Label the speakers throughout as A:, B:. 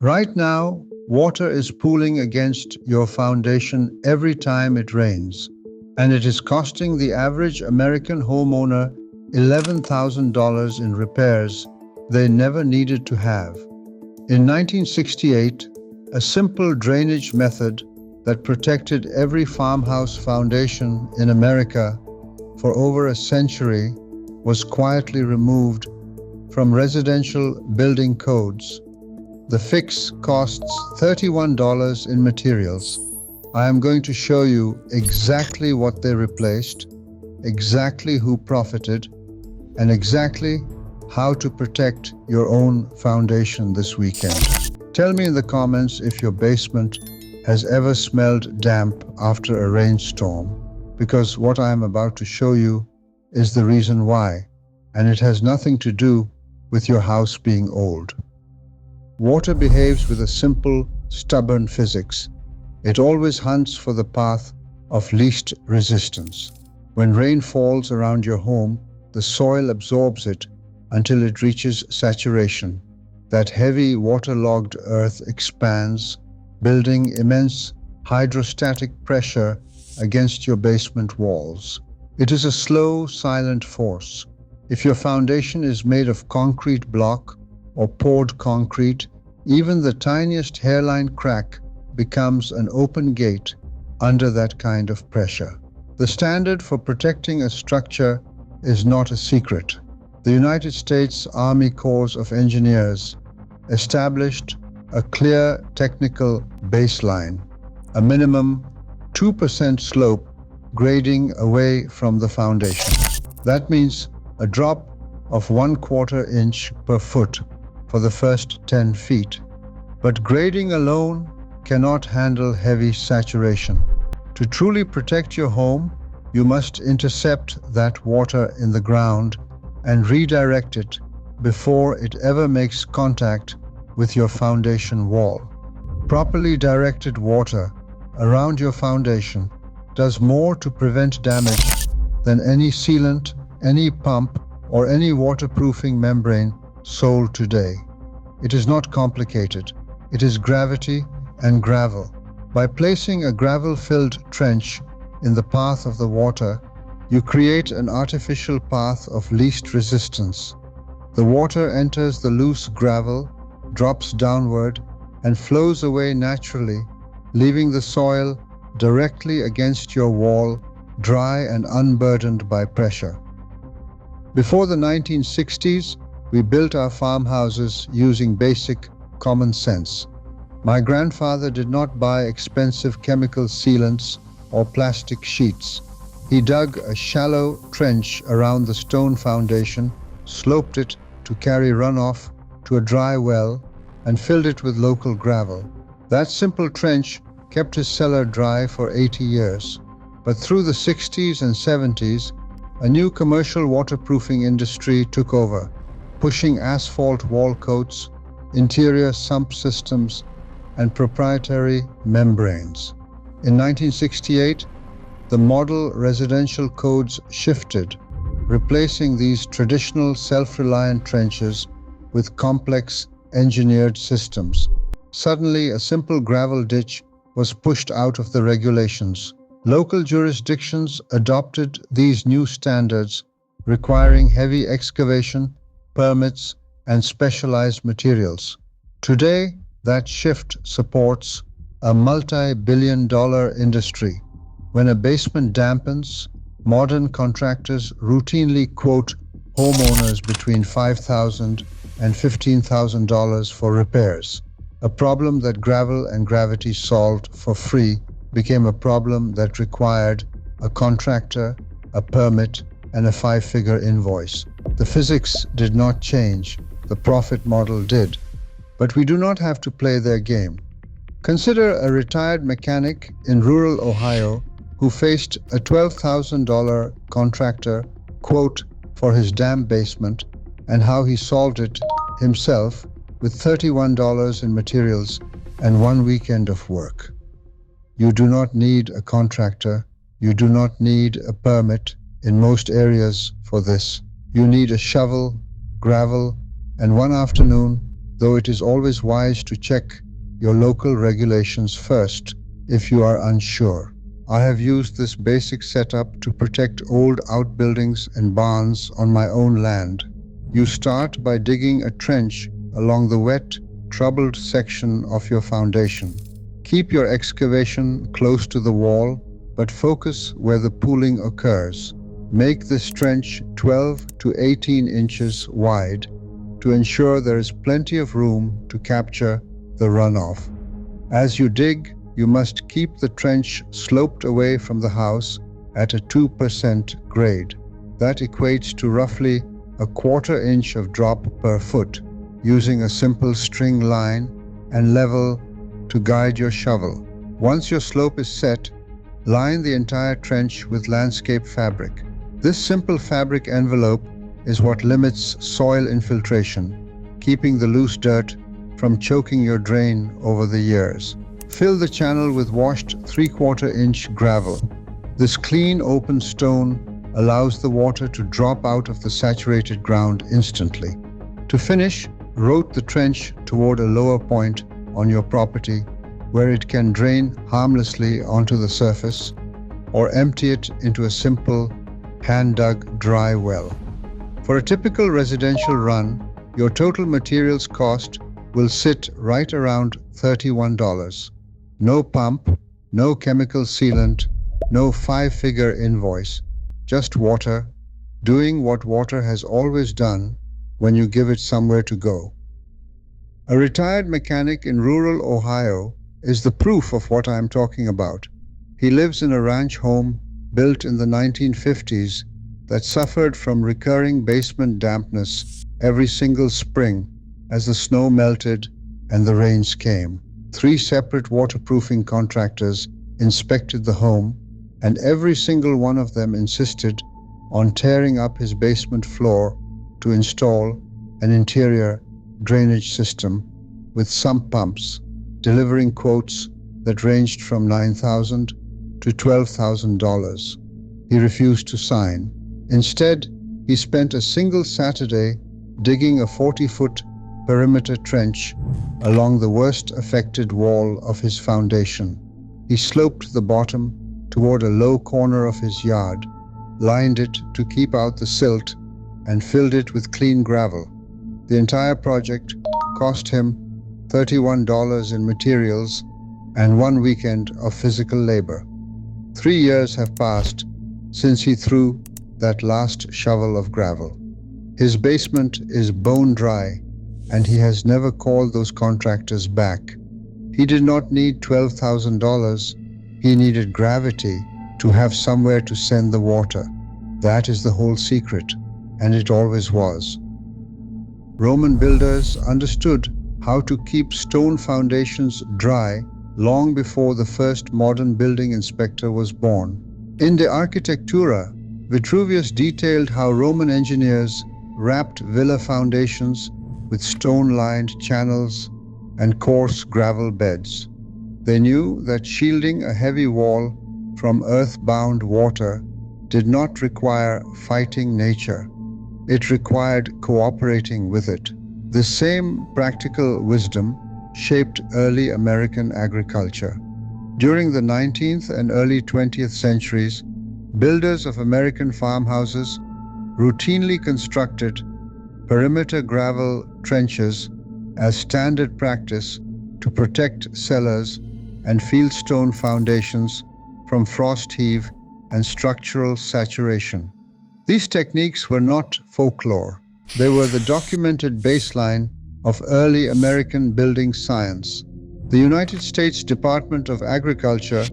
A: Right now, water is pooling against your foundation every time it rains, and it is costing the average American homeowner $11,000 in repairs they never needed to have. In 1968, a simple drainage method that protected every farmhouse foundation in America for over a century was quietly removed from residential building codes. The fix costs $31 in materials. I am going to show you exactly what they replaced, exactly who profited, and exactly how to protect your own foundation this weekend. Tell me in the comments if your basement has ever smelled damp after a rainstorm, because what I am about to show you is the reason why, and it has nothing to do with your house being old. Water behaves with a simple, stubborn physics. It always hunts for the path of least resistance. When rain falls around your home, the soil absorbs it until it reaches saturation. That heavy, waterlogged earth expands, building immense hydrostatic pressure against your basement walls. It is a slow, silent force. If your foundation is made of concrete block or poured concrete, even the tiniest hairline crack becomes an open gate under that kind of pressure. The standard for protecting a structure is not a secret. The United States Army Corps of Engineers established a clear technical baseline, a minimum 2% slope grading away from the foundation. That means a drop of 1/4 inch per foot for the first 10 feet. But grading alone cannot handle heavy saturation. To truly protect your home, you must intercept that water in the ground and redirect it before it ever makes contact with your foundation wall. Properly directed water around your foundation does more to prevent damage than any sealant, any pump, or any waterproofing membrane sold today. It is not complicated. It is gravity and gravel. By placing a gravel-filled trench in the path of the water, you create an artificial path of least resistance. The water enters the loose gravel, drops downward, and flows away naturally, leaving the soil directly against your wall, dry and unburdened by pressure. Before the 1960s, we built our farmhouses using basic common sense. My grandfather did not buy expensive chemical sealants or plastic sheets. He dug a shallow trench around the stone foundation, sloped it to carry runoff to a dry well, and filled it with local gravel. That simple trench kept his cellar dry for 80 years. But through the 60s and 70s, a new commercial waterproofing industry took over, pushing asphalt wall coats, interior sump systems, and proprietary membranes. In 1968, the model residential codes shifted, replacing these traditional self-reliant trenches with complex engineered systems. Suddenly, a simple gravel ditch was pushed out of the regulations. Local jurisdictions adopted these new standards, requiring heavy excavation, permits, and specialized materials. Today, that shift supports a multi-billion-dollar industry. When a basement dampens, modern contractors routinely quote homeowners between $5,000 and $15,000 for repairs. A problem that gravel and gravity solved for free became a problem that required a contractor, a permit, and a 5-figure invoice. The physics did not change, the profit model did. But we do not have to play their game. Consider a retired mechanic in rural Ohio who faced a $12,000 contractor quote for his damp basement and how he solved it himself with $31 in materials and 1 weekend of work. You do not need a contractor. You do not need a permit in most areas for this. You need a shovel, gravel, and 1 afternoon though it is always wise to check your local regulations first if you are unsure. I have used this basic setup to protect old outbuildings and barns on my own land. You start by digging a trench along the wet, troubled section of your foundation. Keep your excavation close to the wall, but focus where the pooling occurs. Make this trench 12 to 18 inches wide to ensure there is plenty of room to capture the runoff. As you dig, you must keep the trench sloped away from the house at a 2% grade. That equates to roughly a 1/4 inch of drop per foot, using a simple string line and level to guide your shovel. Once your slope is set, line the entire trench with landscape fabric. This simple fabric envelope is what limits soil infiltration, keeping the loose dirt from choking your drain over the years. Fill the channel with washed 3/4 inch gravel. This clean, open stone allows the water to drop out of the saturated ground instantly. To finish, rote the trench toward a lower point on your property where it can drain harmlessly onto the surface, or empty it into a simple, hand-dug dry well. For a typical residential run, your total materials cost will sit right around $31. No pump, no chemical sealant, no 5-figure invoice, just water, doing what water has always done when you give it somewhere to go. A retired mechanic in rural Ohio is the proof of what I am talking about. He lives in a ranch home built in the 1950s that suffered from recurring basement dampness every single spring as the snow melted and the rains came. 3 separate waterproofing contractors inspected the home, and every single one of them insisted on tearing up his basement floor to install an interior drainage system with sump pumps, delivering quotes that ranged from $9,000 to $12,000. He refused to sign. Instead, he spent a single Saturday digging a 40-foot perimeter trench along the worst affected wall of his foundation. He sloped the bottom toward a low corner of his yard, lined it to keep out the silt, and filled it with clean gravel. The entire project cost him $31 in materials and 1 weekend of physical labor. 3 years have passed since he threw that last shovel of gravel. His basement is bone dry, and he has never called those contractors back. He did not need $12,000. He needed gravity to have somewhere to send the water. That is the whole secret, and it always was. Roman builders understood how to keep stone foundations dry long before the first modern building inspector was born. In De Architectura, Vitruvius detailed how Roman engineers wrapped villa foundations with stone-lined channels and coarse gravel beds. They knew that shielding a heavy wall from earth-bound water did not require fighting nature. It required cooperating with it. The same practical wisdom shaped early American agriculture. During the 19th and early 20th centuries, builders of American farmhouses routinely constructed perimeter gravel trenches as standard practice to protect cellars and fieldstone foundations from frost heave and structural saturation. These techniques were not folklore. They were the documented baseline of early American building science. The United States Department of Agriculture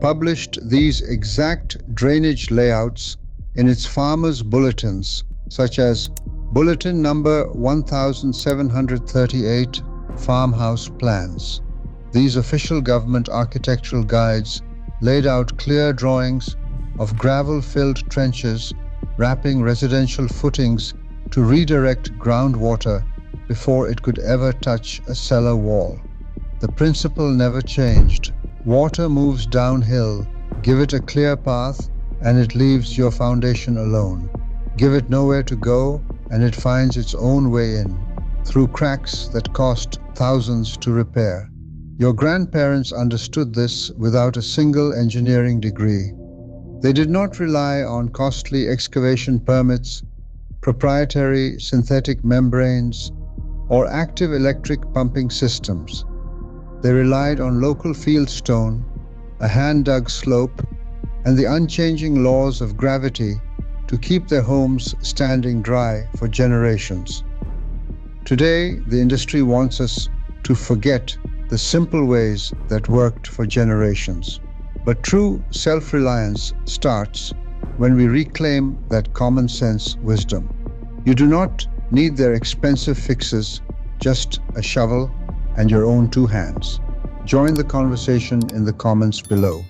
A: published these exact drainage layouts in its farmers' bulletins, such as Bulletin Number 1738, Farmhouse Plans. These official government architectural guides laid out clear drawings of gravel-filled trenches wrapping residential footings to redirect groundwater before it could ever touch a cellar wall. The principle never changed. Water moves downhill. Give it a clear path, and it leaves your foundation alone. Give it nowhere to go, and it finds its own way in. through cracks that cost thousands to repair. Your grandparents understood this without a single engineering degree. They did not rely on costly excavation permits, proprietary synthetic membranes, or active electric pumping systems. They relied on local fieldstone, a hand-dug slope, and the unchanging laws of gravity to keep their homes standing dry for generations. Today, the industry wants us to forget the simple ways that worked for generations. But true self-reliance starts when we reclaim that common sense wisdom. You do not need their expensive fixes, just a shovel and your own two hands. Join the conversation in the comments below.